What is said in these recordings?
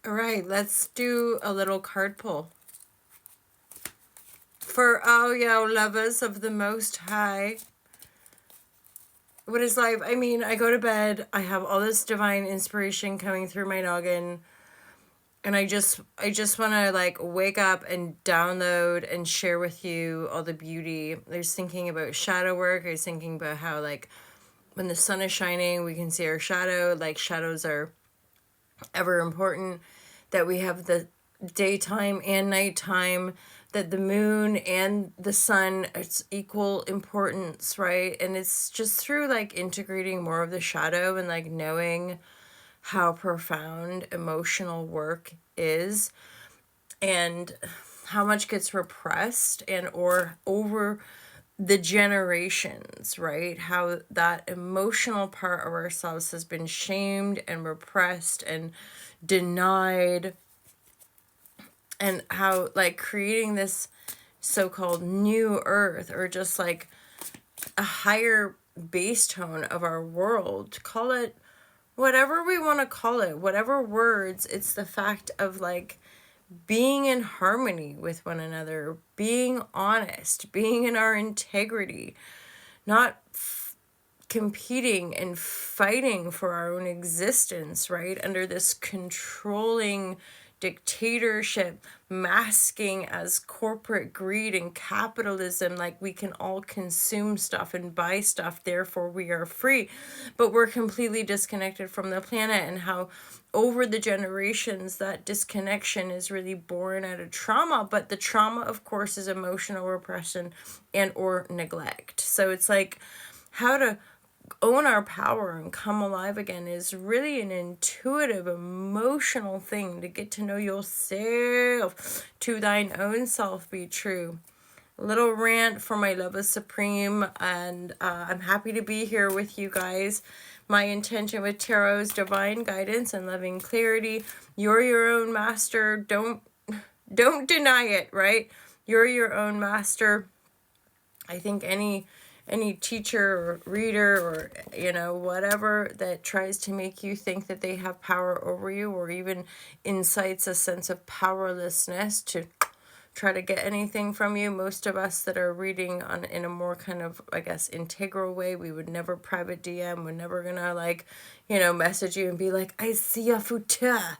All right, let's do a little card pull. For all y'all lovers of the Most High, what is life? I mean, I go to bed, I have all this divine inspiration coming through my noggin, and I just want to like wake up and download and share with you all the beauty. I was thinking about shadow work. I was thinking about how like when the sun is shining, we can see our shadow. Like shadows are ever important, that we have the daytime and nighttime, that the moon and the sun, it's equal importance, right? And it's just through like integrating more of the shadow and like knowing how profound emotional work is, and how much gets repressed and or over the generations, right? How that emotional part of ourselves has been shamed and repressed and denied, and how like creating this so-called new earth, or just like a higher base tone of our world, call it whatever we want to call it, whatever words, it's the fact of like being in harmony with one another, being honest, being in our integrity, not competing and fighting for our own existence, right? Under this controlling dictatorship, masking as corporate greed and capitalism, like we can all consume stuff and buy stuff, therefore we are free. But we're completely disconnected from the planet, and how over the generations that disconnection is really born out of trauma. But the trauma, of course, is emotional repression and or neglect. So it's like how to own our power and come alive again is really an intuitive, emotional thing to get to know yourself, to thine own self be true. A little rant for my love is supreme, and I'm happy to be here with you guys. My intention with tarot is divine guidance and loving clarity. You're your own master. Don't deny it, right? You're your own master. I think any teacher or reader or whatever that tries to make you think that they have power over you, or even incites a sense of powerlessness to try to get anything from you, most of us that are reading on in a more kind of, I guess, integral way, we would never private DM. We're never gonna like message you and be like, I see your future.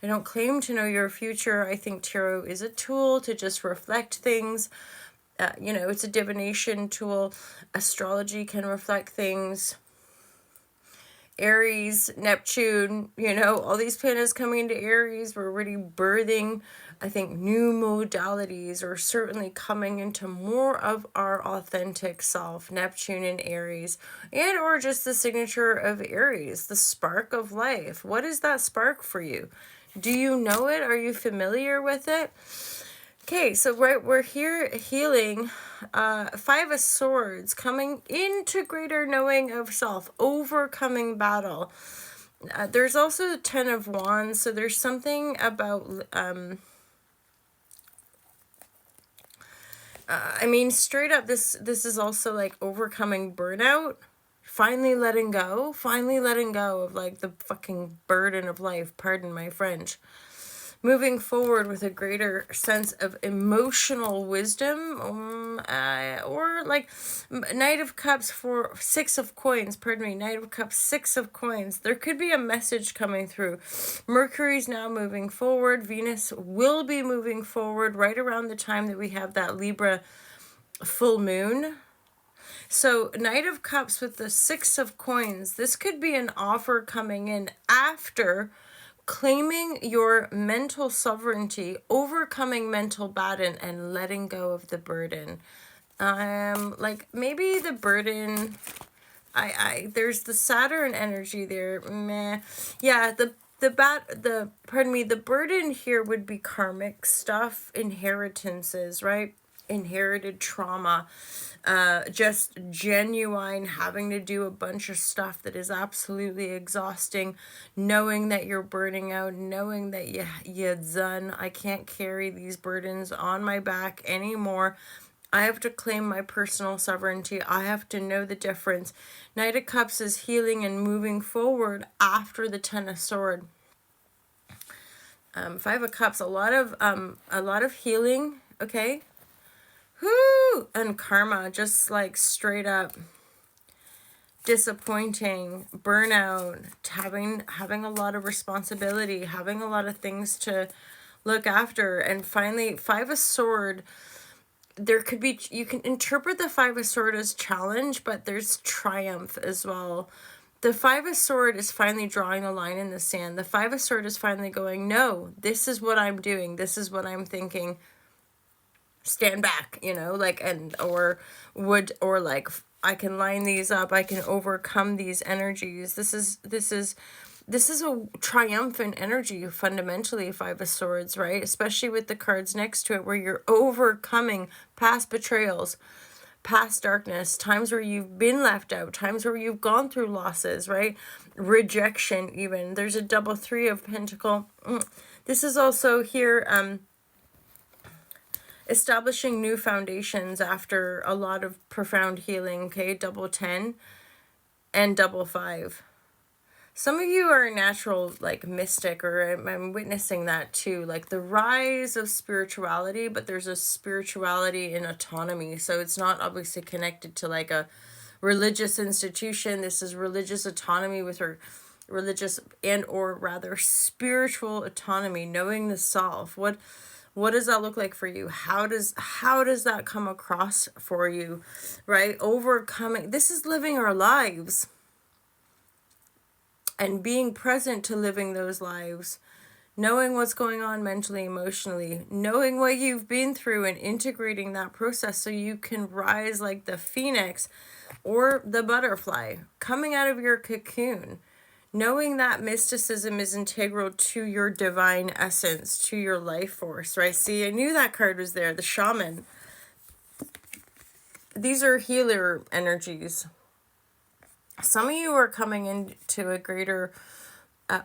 I don't claim to know your future. I think tarot is a tool to just reflect things. It's a divination tool. Astrology can reflect things. Aries, Neptune, all these planets coming into Aries, we're already birthing, I think, new modalities, or certainly coming into more of our authentic self. Neptune and Aries, and or just the signature of Aries, the spark of life. What is that spark for you? Do you know it? Are you familiar with it? Okay, so we're here healing. Five of Swords, coming into greater knowing of self, overcoming battle. There's also the Ten of Wands, so there's something about, straight up, this is also like overcoming burnout. Finally letting go of like the fucking burden of life, pardon my French. Moving forward with a greater sense of emotional wisdom, or like Knight of Cups for Six of Coins, pardon me, Knight of Cups, Six of Coins. There could be a message coming through. Mercury's now moving forward. Venus will be moving forward right around the time that we have that Libra full moon. So Knight of Cups with the Six of Coins, this could be an offer coming in after claiming your mental sovereignty, overcoming mental burden, and letting go of the burden. Like maybe the burden, there's the Saturn energy there. Meh. Yeah, the burden here would be karmic stuff, inheritances, right? Inherited trauma, just genuine having to do a bunch of stuff that is absolutely exhausting, knowing that you're burning out, knowing that you're done. I can't carry these burdens on my back anymore. I have to claim my personal sovereignty. I have to know the difference. Knight of Cups is healing and moving forward after the Ten of Swords. Five of Cups, a lot of healing, okay? Whoo! And karma, just like straight up disappointing, burnout, having a lot of responsibility, having a lot of things to look after. And finally, Five of Sword, there could be, you can interpret the Five of Sword as challenge, but there's triumph as well. The Five of Sword is finally drawing a line in the sand. The Five of Sword is finally going, no, this is what I'm doing. This is what I'm thinking. Stand back, you know, like, or like, I can line these up. I can overcome these energies. This is a triumphant energy, fundamentally, Five of Swords, right? Especially with the cards next to it, where you're overcoming past betrayals, past darkness, times where you've been left out, times where you've gone through losses, right? Rejection, even. There's a double Three of Pentacle. This is also here, establishing new foundations after a lot of profound healing, okay? Double 10 and double 5. Some of you are a natural, like, mystic, or I'm witnessing that too, like the rise of spirituality, but there's a spirituality in autonomy. So it's not obviously connected to like a religious institution. This is religious autonomy with her religious or rather spiritual autonomy, knowing the self. What does that look like for you? How does that come across for you, right? Overcoming. This is living our lives and being present to living those lives, knowing what's going on mentally, emotionally, knowing what you've been through and integrating that process so you can rise like the phoenix or the butterfly coming out of your cocoon, knowing that mysticism is integral to your divine essence, to your life force, right? See, I knew that card was there, the shaman. These are healer energies. Some of you are coming into a greater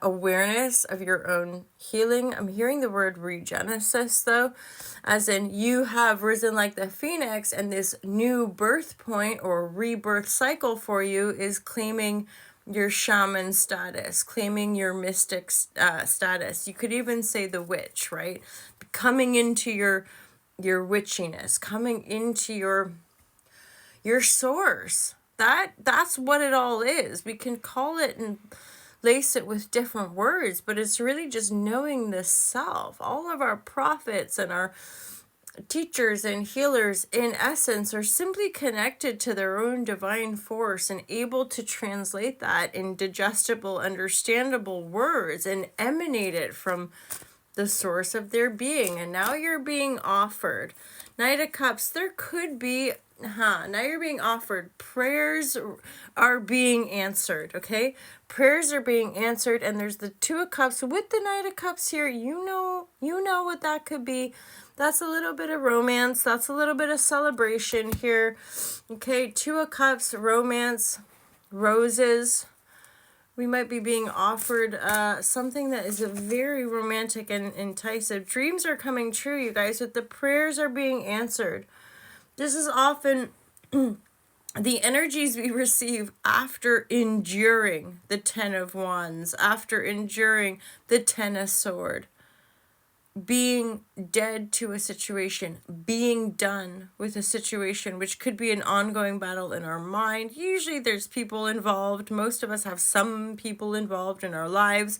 awareness of your own healing. I'm hearing the word regenesis, though, as in you have risen like the phoenix, and this new birth point or rebirth cycle for you is claiming your shaman status, claiming your mystic status. You could even say the witch, right? Coming into your witchiness, coming into your source. That's what it all is. We can call it and lace it with different words, but it's really just knowing the self. All of our prophets and our teachers and healers, in essence, are simply connected to their own divine force and able to translate that in digestible, understandable words and emanate it from the source of their being. And now you're being offered. Knight of Cups, there could be now you're being offered. Prayers are being answered, okay? Prayers are being answered, and there's the Two of Cups with the Knight of Cups here. You know what that could be. That's a little bit of romance. That's a little bit of celebration here. Okay, Two of Cups, romance, roses. We might be being offered something that is a very romantic and enticing. Dreams are coming true, you guys, but the prayers are being answered. This is often the energies we receive after enduring the Ten of Wands, after enduring the Ten of Sword, being dead to a situation, being done with a situation, which could be an ongoing battle in our mind. Usually there's people involved. Most of us have some people involved in our lives.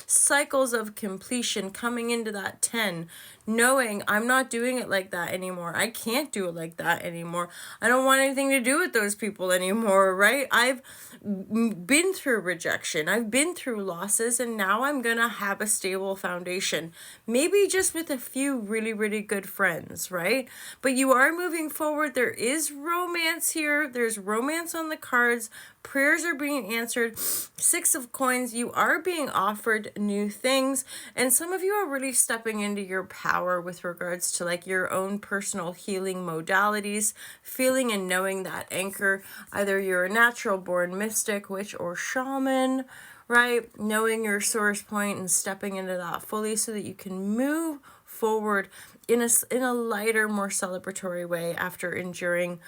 Cycles of completion, coming into that 10, knowing I'm not doing it like that anymore. I can't do it like that anymore. I don't want anything to do with those people anymore, right? I've been through rejection. I've been through losses, and now I'm gonna have a stable foundation. Maybe just with a few really, really good friends, right? But you are moving forward. There is romance here. There's romance on the cards. Prayers are being answered. Six of Coins, you are being offered new things. And some of you are really stepping into your power with regards to like your own personal healing modalities, feeling and knowing that anchor. Either you're a natural born mystic, witch, or shaman, right? Knowing your source point and stepping into that fully so that you can move forward in a lighter, more celebratory way after enduring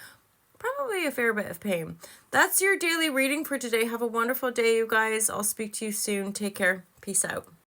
probably a fair bit of pain. That's your daily reading for today. Have a wonderful day, you guys. I'll speak to you soon. Take care. Peace out.